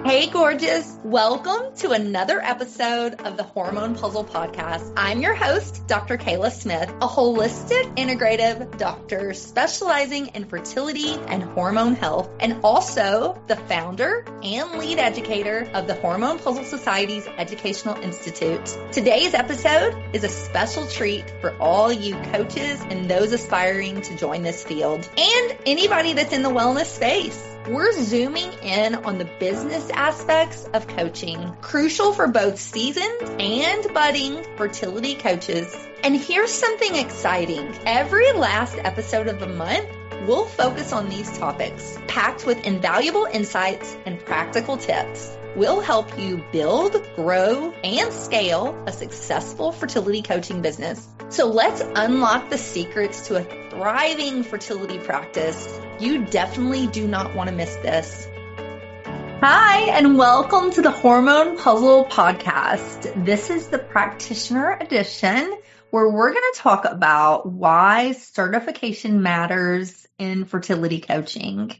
Hey, gorgeous. Welcome to another episode of the Hormone Puzzle Podcast. I'm your host, Dr. Kela Smith, a holistic integrative doctor specializing in fertility and hormone health, and also the founder and lead educator of the Hormone Puzzle Society's Educational Institute. Today's episode is a special treat for all you coaches and those aspiring to join this field, and anybody that's in the wellness space. We're zooming in on the business aspects of coaching, crucial for both seasoned and budding fertility coaches. And here's something exciting. Every last episode of the month, we'll focus on these topics, packed with invaluable insights and practical tips. We'll help you build, grow, and scale a successful fertility coaching business. So let's unlock the secrets to a thriving fertility practice. You definitely do not want to miss this. Hi, and welcome to the Hormone Puzzle Podcast. This is the practitioner edition where we're going to talk about why certification matters in fertility coaching.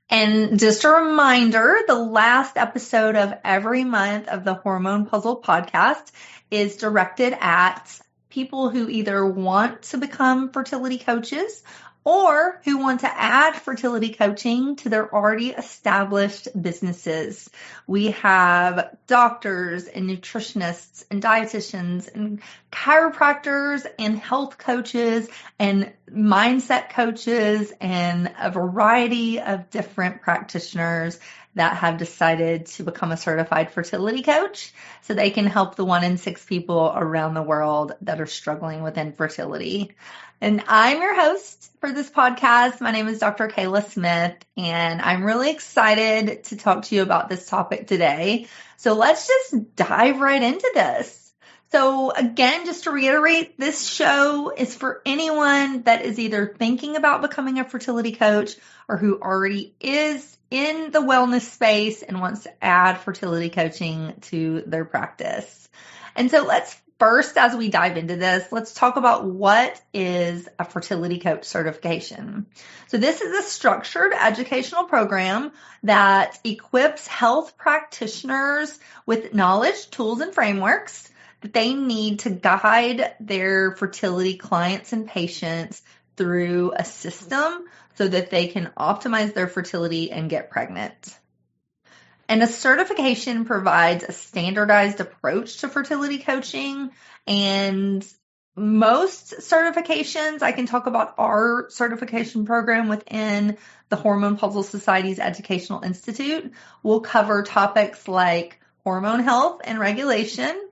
And just a reminder, the last episode of every month of the Hormone Puzzle Podcast is directed at people who either want to become fertility coaches or who want to add fertility coaching to their already established businesses. We have doctors and nutritionists and dietitians and chiropractors and health coaches and mindset coaches and a variety of different practitioners that have decided to become a certified fertility coach so they can help the 1 in 6 people around the world that are struggling with infertility. And I'm your host for this podcast. My name is Dr. Kela Smith, and I'm really excited to talk to you about this topic today. So let's just dive right into this. So again, just to reiterate, this show is for anyone that is either thinking about becoming a fertility coach or who already is in the wellness space and wants to add fertility coaching to their practice. And so let's first, as we dive into this, let's talk about what is a fertility coach certification. So this is a structured educational program that equips health practitioners with knowledge, tools, and frameworks that they need to guide their fertility clients and patients through a system so that they can optimize their fertility and get pregnant. And a certification provides a standardized approach to fertility coaching. And most certifications, I can talk about our certification program within the Hormone Puzzle Society's Educational Institute, will cover topics like hormone health and regulation,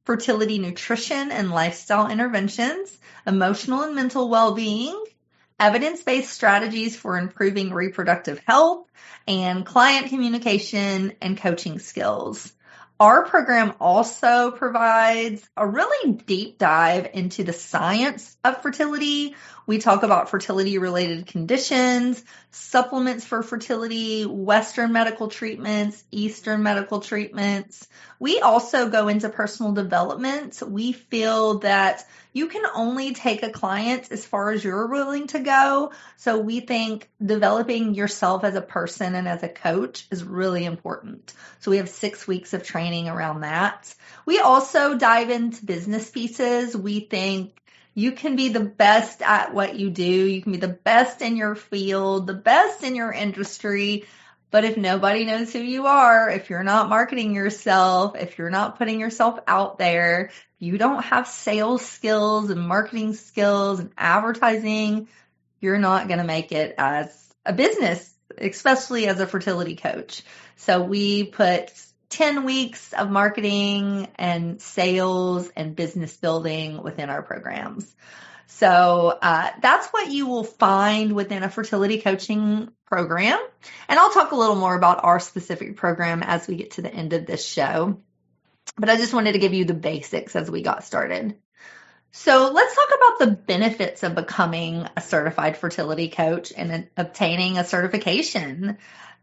fertility nutrition and lifestyle interventions, emotional and mental well-being, evidence-based strategies for improving reproductive health, and client communication and coaching skills. Our program also provides a really deep dive into the science of fertility. We talk about fertility-related conditions, supplements for fertility, Western medical treatments, Eastern medical treatments. We also go into personal development. We feel that you can only take a client as far as you're willing to go. So we think developing yourself as a person and as a coach is really important. So we have 6 weeks of training around that. We also dive into business pieces. We think you can be the best at what you do. You can be the best in your field, the best in your industry. But if nobody knows who you are, if you're not marketing yourself, if you're not putting yourself out there, you don't have sales skills and marketing skills and advertising, you're not going to make it as a business, especially as a fertility coach. So we put 10 weeks of marketing and sales and business building within our programs. So that's what you will find within a fertility coaching program. And I'll talk a little more about our specific program as we get to the end of this show. But I just wanted to give you the basics as we got started. So let's talk about the benefits of becoming a certified fertility coach and obtaining a certification.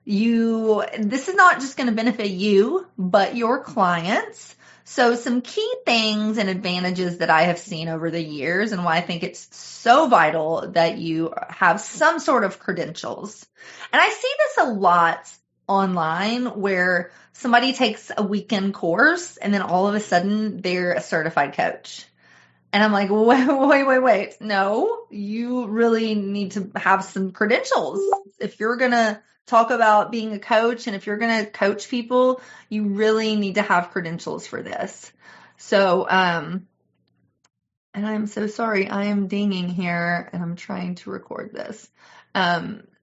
This is not just going to benefit you, but your clients. So some key things and advantages that I have seen over the years and why I think it's so vital that you have some sort of credentials. And I see this a lot online where somebody takes a weekend course and then all of a sudden they're a certified coach. And I'm like, wait. No, you really need to have some credentials. If you're going to talk about being a coach and if you're going to coach people, you really need to have credentials for this. So, and I'm so sorry, I am dinging here and I'm trying to record this.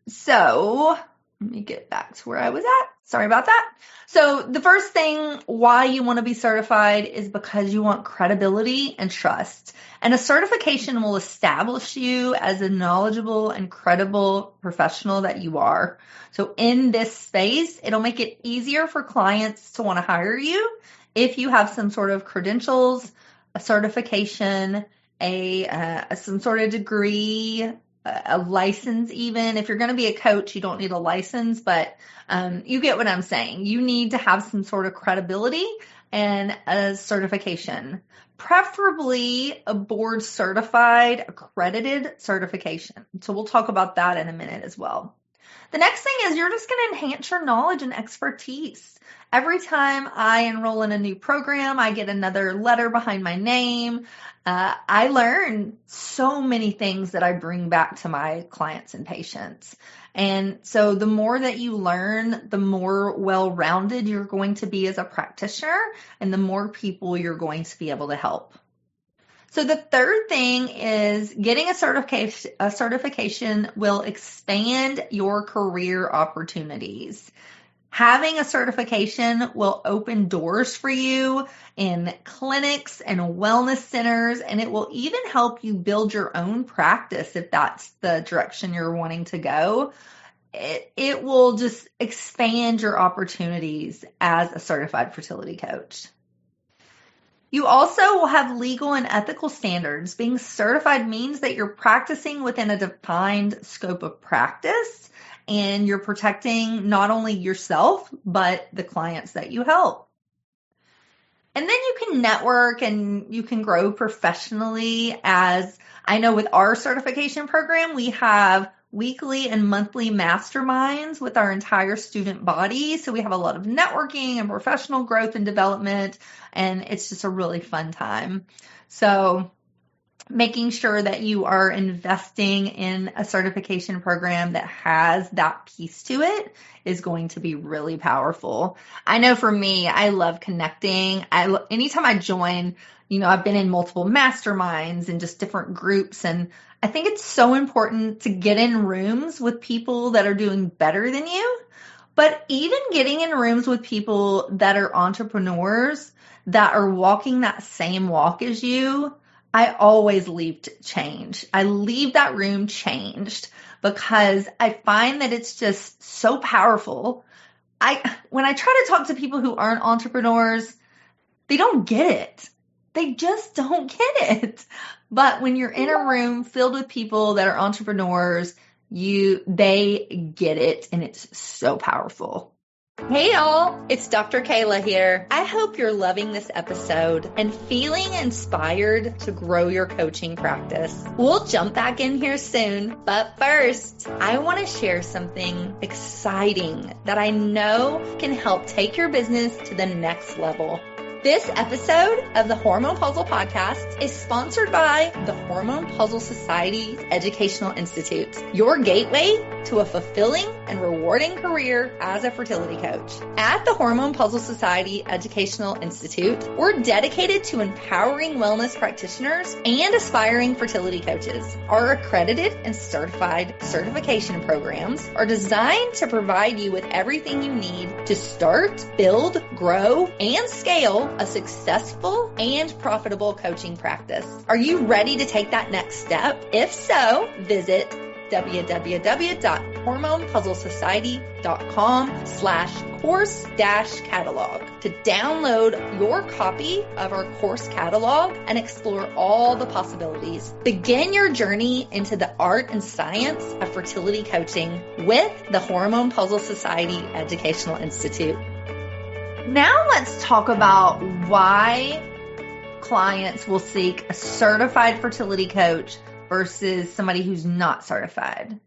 So let me get back to where I was at. Sorry about that. So the first thing why you want to be certified is because you want credibility and trust. And a certification will establish you as a knowledgeable and credible professional that you are. So in this space, it'll make it easier for clients to want to hire you if you have some sort of credentials, a certification, some sort of degree, a license even. If you're going to be a coach, you don't need a license, but you get what I'm saying. You need to have some sort of credibility and a certification, preferably a board certified, accredited certification. So we'll talk about that in a minute as well. The next thing is you're just going to enhance your knowledge and expertise. Every time I enroll in a new program, I get another letter behind my name. I learn so many things that I bring back to my clients and patients. And so the more that you learn, the more well-rounded you're going to be as a practitioner and the more people you're going to be able to help. So the third thing is getting a certification will expand your career opportunities. Having a certification will open doors for you in clinics and wellness centers, and it will even help you build your own practice if that's the direction you're wanting to go. It will just expand your opportunities as a certified fertility coach. You also will have legal and ethical standards. Being certified means that you're practicing within a defined scope of practice and you're protecting not only yourself, but the clients that you help. And then you can network and you can grow professionally. As I know with our certification program, we have weekly and monthly masterminds with our entire student body. So we have a lot of networking and professional growth and development, and it's just a really fun time. So making sure that you are investing in a certification program that has that piece to it is going to be really powerful. I know for me, I love connecting. Anytime I join, I've been in multiple masterminds and just different groups, and I think it's so important to get in rooms with people that are doing better than you, but even getting in rooms with people that are entrepreneurs that are walking that same walk as you, I always leave change. I leave that room changed because I find that it's just so powerful. When I try to talk to people who aren't entrepreneurs, they don't get it. They just don't get it. But when you're in a room filled with people that are entrepreneurs, they get it, and it's so powerful. Hey y'all, it's Dr. Kela here. I hope you're loving this episode and feeling inspired to grow your coaching practice. We'll jump back in here soon, but first, I want to share something exciting that I know can help take your business to the next level. This episode of the Hormone Puzzle Podcast is sponsored by the Hormone Puzzle Society Educational Institute, your gateway to a fulfilling and rewarding career as a fertility coach. At the Hormone Puzzle Society Educational Institute, we're dedicated to empowering wellness practitioners and aspiring fertility coaches. Our accredited and certified certification programs are designed to provide you with everything you need to start, build, grow, and scale a successful and profitable coaching practice. Are you ready to take that next step? If so, visit www.hormonepuzzlesociety.com/course-catalog to download your copy of our course catalog and explore all the possibilities. Begin your journey into the art and science of fertility coaching with the Hormone Puzzle Society Educational Institute. Now let's talk about why clients will seek a certified fertility coach versus somebody who's not certified.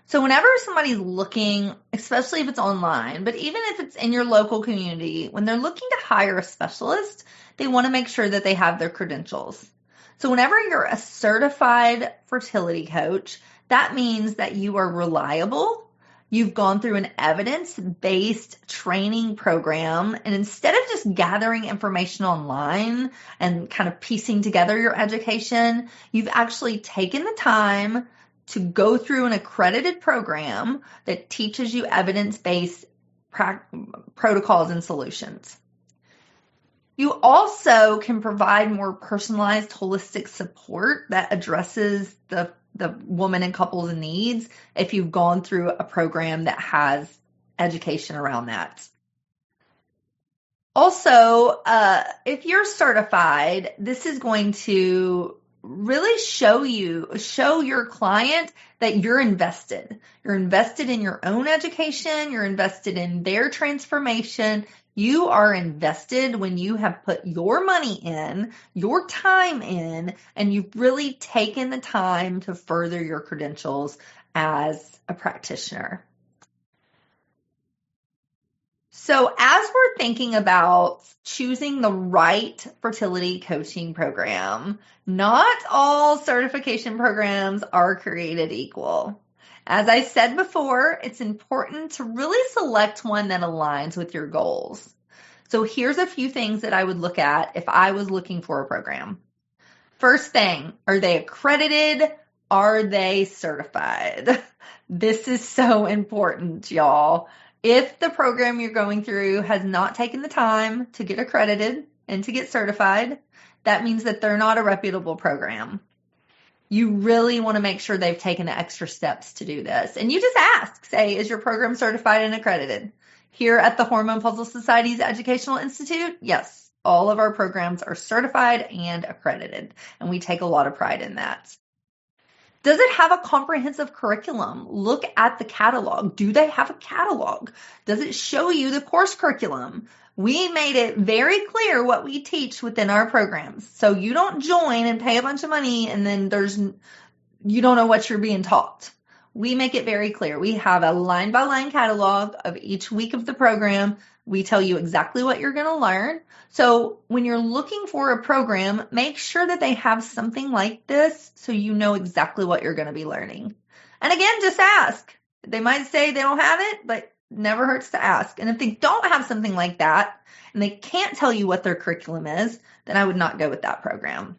So whenever somebody's looking, especially if it's online, but even if it's in your local community, when they're looking to hire a specialist, they want to make sure that they have their credentials. So whenever you're a certified fertility coach, that means that you are reliable. You've gone through an evidence-based training program, and instead of just gathering information online and kind of piecing together your education, you've actually taken the time to go through an accredited program that teaches you evidence-based protocols and solutions. You also can provide more personalized, holistic support that addresses the woman and couple's needs if you've gone through a program that has education around that. Also, if you're certified, this is going to really show your client that you're invested. You're invested in your own education. You're invested in their transformation. You are invested when you have put your money in, your time in, and you've really taken the time to further your credentials as a practitioner. So as we're thinking about choosing the right fertility coaching program, not all certification programs are created equal. As I said before, it's important to really select one that aligns with your goals. So here's a few things that I would look at if I was looking for a program. First thing, are they accredited? Are they certified? This is so important, y'all. If the program you're going through has not taken the time to get accredited and to get certified, that means that they're not a reputable program. You really want to make sure they've taken the extra steps to do this. And you just ask, say, is your program certified and accredited? Here at the Hormone Puzzle Society's Educational Institute, yes, all of our programs are certified and accredited, and we take a lot of pride in that. Does it have a comprehensive curriculum? Look at the catalog. Do they have a catalog? Does it show you the course curriculum? We made it very clear what we teach within our programs. So you don't join and pay a bunch of money and then you don't know what you're being taught. We make it very clear. We have a line-by-line catalog of each week of the program. We tell you exactly what you're going to learn. So when you're looking for a program, make sure that they have something like this so you know exactly what you're going to be learning. And again, just ask. They might say they don't have it, but never hurts to ask. And if they don't have something like that and they can't tell you what their curriculum is, then I would not go with that program.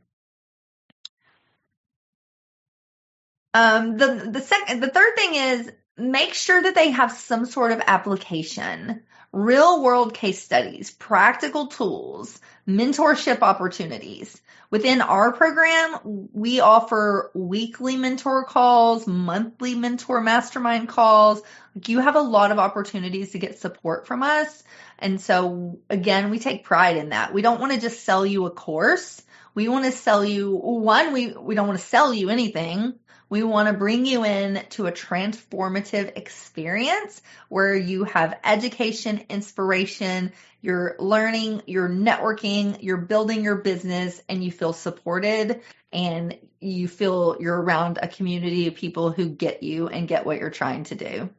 The third thing is make sure that they have some sort of application, real world case studies, practical tools, mentorship opportunities. Within our program, we offer weekly mentor calls, monthly mentor mastermind calls. You have a lot of opportunities to get support from us. And so again, we take pride in that. We don't want to just sell you a course. We want to sell you we don't want to sell you anything. We want to bring you in to a transformative experience where you have education, inspiration, you're learning, you're networking, you're building your business, and you feel supported and you feel you're around a community of people who get you and get what you're trying to do.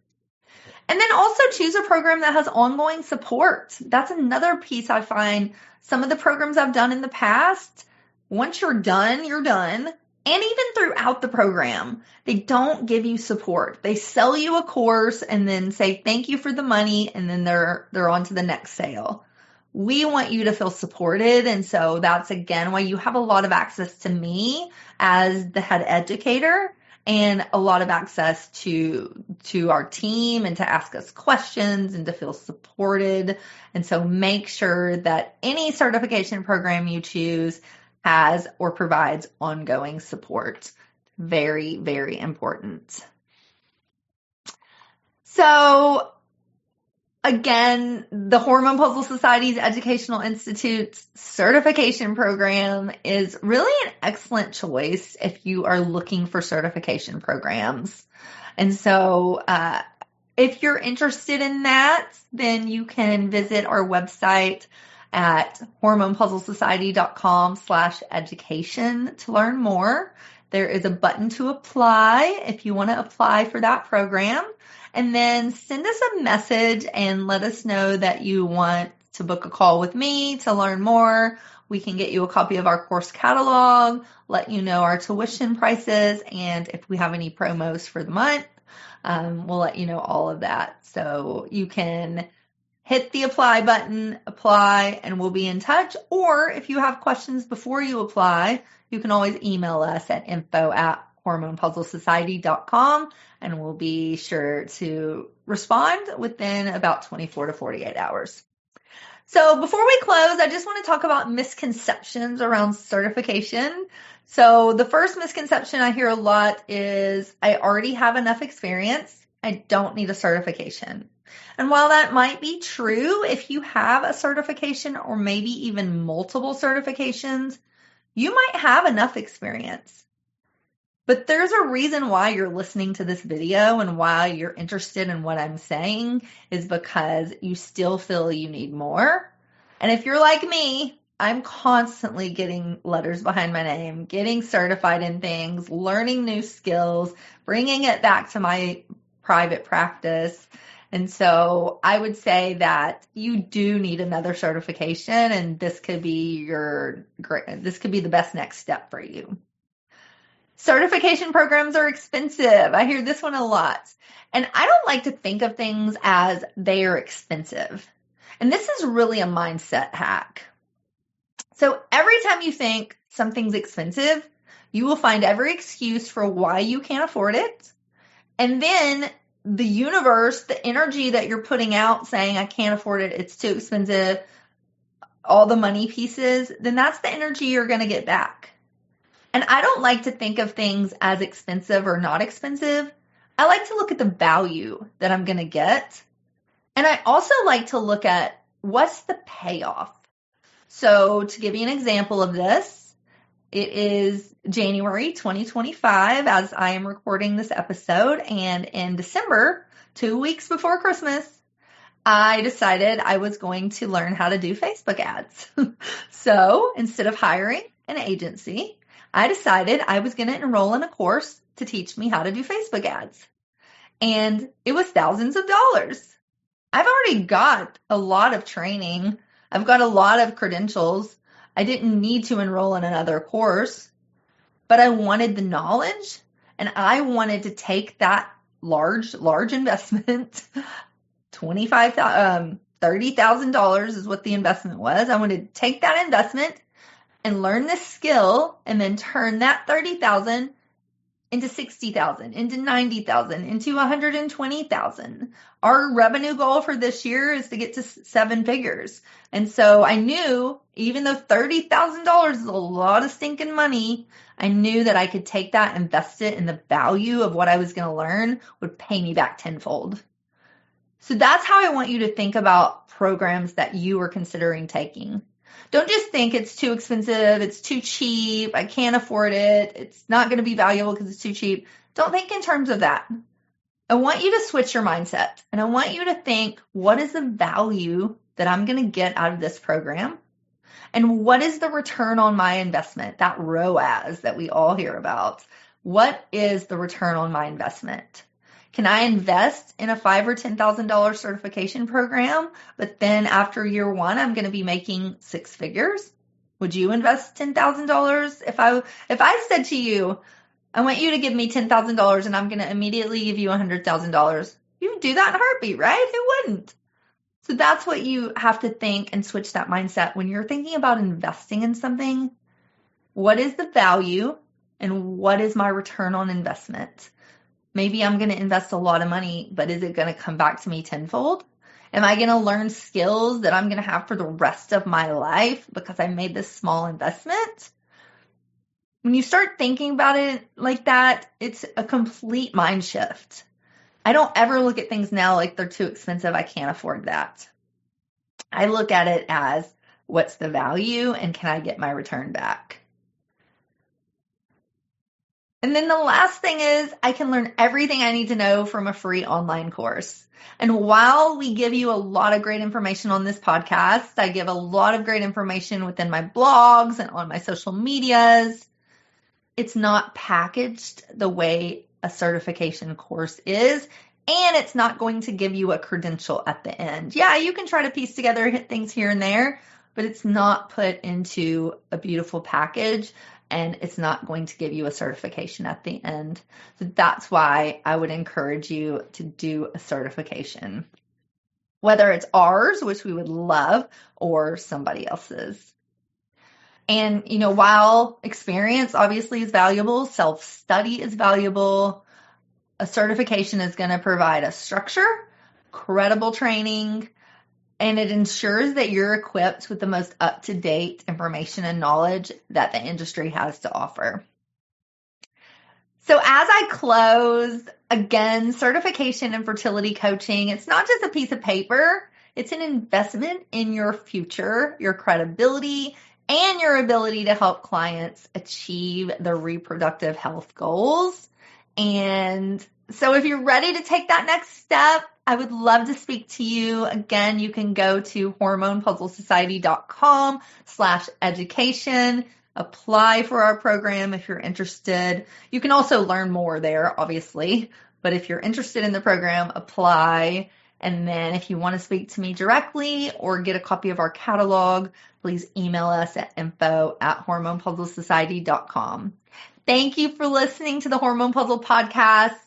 And then also choose a program that has ongoing support. That's another piece I find. Some of the programs I've done in the past, once you're done, you're done. And even throughout the program, they don't give you support. They sell you a course and then say, thank you for the money. And then they're on to the next sale. We want you to feel supported. And so that's again why you have a lot of access to me as the head educator and a lot of access to our team and to ask us questions and to feel supported. And so make sure that any certification program you choose has or provides ongoing support. Very, very important. So again, the Hormone Puzzle Society's Educational Institute's certification program is really an excellent choice if you are looking for certification programs. And so if you're interested in that, then you can visit our website at hormonepuzzlesociety.com/education to learn more. there is a button to apply if you want to apply for that program. And then send us a message and let us know that you want to book a call with me to learn more. We can get you a copy of our course catalog, let you know our tuition prices, and if we have any promos for the month, we'll let you know all of that. So you can hit the apply button, apply, and we'll be in touch. Or if you have questions before you apply, you can always email us at info@hormonepuzzlesociety.com, and we'll be sure to respond within about 24 to 48 hours. So before we close, I just want to talk about misconceptions around certification. So the first misconception I hear a lot is, I already have enough experience. I don't need a certification. And while that might be true, if you have a certification or maybe even multiple certifications, you might have enough experience. But there's a reason why you're listening to this video and why you're interested in what I'm saying is because you still feel you need more. And if you're like me, I'm constantly getting letters behind my name, getting certified in things, learning new skills, bringing it back to my private practice. And so I would say that you do need another certification, and this could be the best next step for you. Certification programs are expensive. I hear this one a lot. And I don't like to think of things as they are expensive. And this is really a mindset hack. So every time you think something's expensive, you will find every excuse for why you can't afford it. And then the universe, the energy that you're putting out saying, I can't afford it, it's too expensive, all the money pieces, then that's the energy you're going to get back. And I don't like to think of things as expensive or not expensive. I like to look at the value that I'm going to get. And I also like to look at what's the payoff. So to give you an example of this, it is January 2025 as I am recording this episode. And in December, 2 weeks before Christmas, I decided I was going to learn how to do Facebook ads. So instead of hiring an agency, I decided I was going to enroll in a course to teach me how to do Facebook ads. And it was thousands of dollars. I've already got a lot of training. I've got a lot of credentials. I didn't need to enroll in another course, but I wanted the knowledge, and I wanted to take that large investment, $30,000 is what the investment was. I wanted to take that investment and learn this skill, and then turn that $30,000 into $60,000, into $90,000, into $120,000. Our revenue goal for this year is to get to 7 figures. And so I knew, even though $30,000 is a lot of stinking money, I knew that I could take that, invest it in the value of what I was going to learn would pay me back tenfold. So that's how I want you to think about programs that you are considering taking. Don't just think it's too expensive, it's too cheap, I can't afford it, it's not going to be valuable because it's too cheap. Don't think in terms of that. I want you to switch your mindset, and I want you to think, what is the value that I'm going to get out of this program? And what is the return on my investment, that ROAS that we all hear about? What is the return on my investment? Can I invest in a $5,000 or $10,000 certification program, but then after year 1, I'm going to be making 6 figures? Would you invest $10,000? If I said to you, I want you to give me $10,000 and I'm going to immediately give you $100,000, you would do that in a heartbeat, right? Who wouldn't? So that's what you have to think and switch that mindset. When you're thinking about investing in something, what is the value and what is my return on investment? Maybe I'm going to invest a lot of money, but is it going to come back to me tenfold? Am I going to learn skills that I'm going to have for the rest of my life because I made this small investment? When you start thinking about it like that, it's a complete mind shift. I don't ever look at things now like they're too expensive, I can't afford that. I look at it as, what's the value and can I get my return back? And then the last thing is, I can learn everything I need to know from a free online course. And while we give you a lot of great information on this podcast, I give a lot of great information within my blogs and on my social medias. it's not packaged the way a certification course is, and it's not going to give you a credential at the end. Yeah, you can try to piece together things here and there, but it's not put into a beautiful package, and it's not going to give you a certification at the end. So that's why I would encourage you to do a certification, whether it's ours, which we would love, or somebody else's. And, while experience obviously is valuable, self-study is valuable, a certification is going to provide a structure, credible training, and it ensures that you're equipped with the most up-to-date information and knowledge that the industry has to offer. So as I close, again, certification in fertility coaching, it's not just a piece of paper. It's an investment in your future, your credibility, and your ability to help clients achieve their reproductive health goals. And so if you're ready to take that next step, I would love to speak to you. Again, you can go to hormonepuzzlesociety.com/education, apply for our program if you're interested. You can also learn more there, obviously, but if you're interested in the program, apply. And then if you want to speak to me directly or get a copy of our catalog, please email us at info@hormonepuzzlesociety.com. Thank you for listening to the Hormone Puzzle Podcast,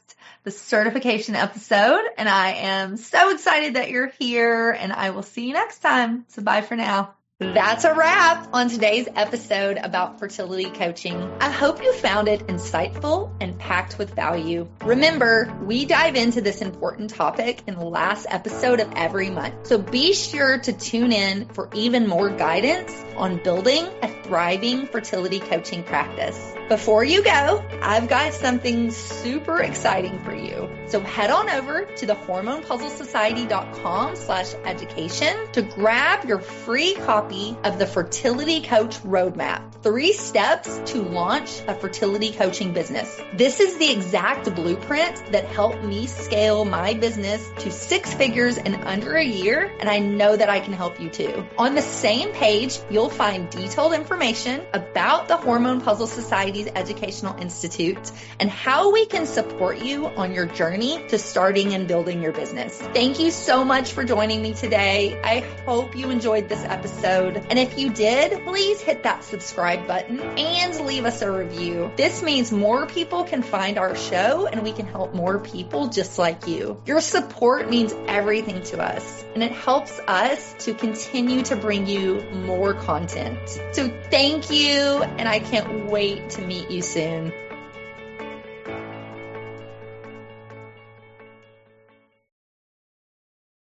the certification episode. And I am so excited that you're here, and I will see you next time. So bye for now. That's a wrap on today's episode about fertility coaching. I hope you found it insightful and packed with value. Remember, we dive into this important topic in the last episode of every month. So be sure to tune in for even more guidance on building a thriving fertility coaching practice. Before you go, I've got something super exciting for you. So head on over to the hormonepuzzlesociety.com/education to grab your free copy of the Fertility Coach Roadmap, 3 steps to launch a fertility coaching business. This is the exact blueprint that helped me scale my business to 6 figures in under a year, and I know that I can help you too. On the same page, you'll find detailed information about the Hormone Puzzle Society's Educational Institute and how we can support you on your journey to starting and building your business. Thank you so much for joining me today. I hope you enjoyed this episode. And if you did, please hit that subscribe button and leave us a review. This means more people can find our show and we can help more people just like you. Your support means everything to us, and it helps us to continue to bring you more content. So thank you, and I can't wait to meet you soon.